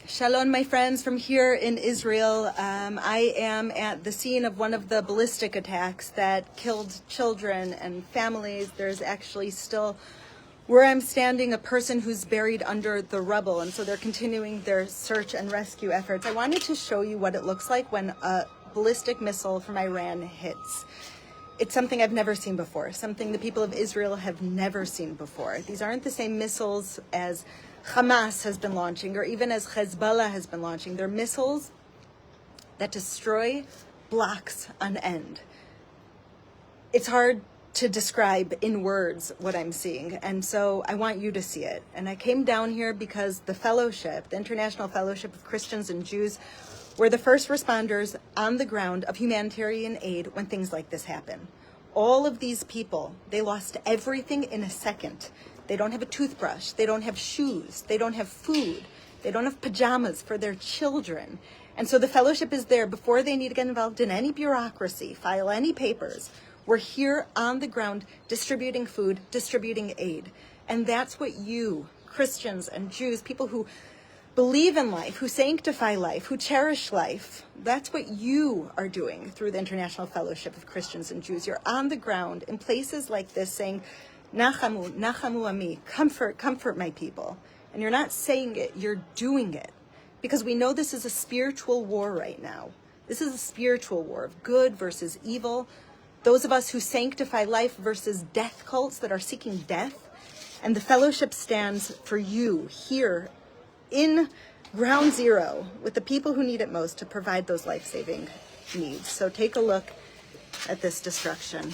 Shalom, my friends, from here in Israel. I am at the scene of one of the ballistic attacks that killed children and families. There's actually still, where I'm standing, a person who's buried under the rubble, and so they're continuing their search and rescue efforts. I wanted to show you what it looks like when a ballistic missile from Iran hits. It's something I've never seen before, something the people of Israel have never seen before. These aren't the same missiles as Hamas has been launching, or even as Hezbollah has been launching. They're missiles that destroy blocks on end. It's hard to describe in words what I'm seeing, and so I want you to see it. And I came down here because the fellowship, the International Fellowship of Christians and Jews, were the first responders on the ground of humanitarian aid when things like this happen. All of these people, they lost everything in a second. They don't have a toothbrush, they don't have shoes, they don't have food, they don't have pajamas for their children. And so the fellowship is there before they need to get involved in any bureaucracy, file any papers. We're here on the ground distributing food, distributing aid. And that's what you, Christians and Jews, people who believe in life, who sanctify life, who cherish life, that's what you are doing through the International Fellowship of Christians and Jews. You're on the ground in places like this saying, Nachamu, Nachamu Ami, comfort, comfort my people. And you're not saying it, you're doing it. Because we know this is a spiritual war right now. This is a spiritual war of good versus evil. Those of us who sanctify life versus death cults that are seeking death. And the fellowship stands for you here in ground zero with the people who need it most to provide those life-saving needs. So take a look at this destruction.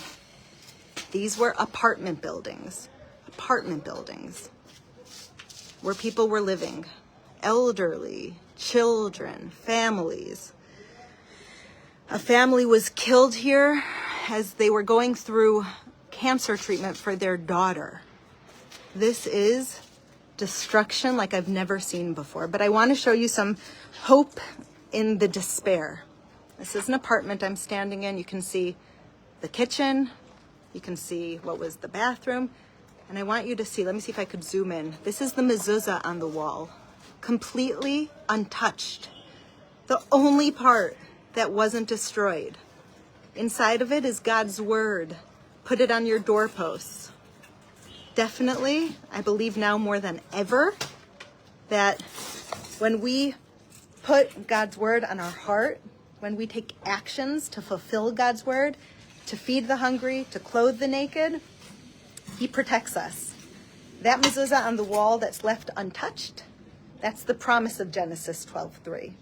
These were apartment buildings where people were living, elderly, children, families. A family was killed here as they were going through cancer treatment for their daughter. This is destruction like I've never seen before, but I want to show you some hope in the despair. This is an apartment I'm standing in. You can see the kitchen. You can see what was the bathroom. And I want you to see, let me see if I could zoom in. This is the mezuzah on the wall, completely untouched. The only part that wasn't destroyed. Inside of it is God's word. Put it on your doorposts. Definitely, I believe now more than ever that when we put God's word on our heart, when we take actions to fulfill God's word, to feed the hungry, to clothe the naked, he protects us. That mezuzah on the wall that's left untouched, that's the promise of Genesis 12:3.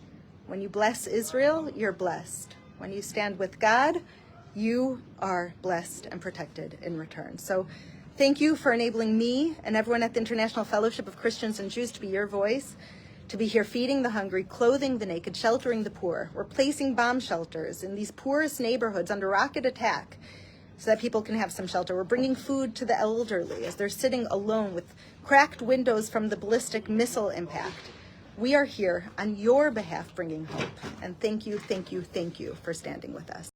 When you bless Israel, you're blessed. When you stand with God, you are blessed and protected in return. So thank you for enabling me and everyone at the International Fellowship of Christians and Jews to be your voice, to be here feeding the hungry, clothing the naked, sheltering the poor. We're placing bomb shelters in these poorest neighborhoods under rocket attack so that people can have some shelter. We're bringing food to the elderly as they're sitting alone with cracked windows from the ballistic missile impact. We are here on your behalf bringing hope. And thank you, thank you, thank you for standing with us.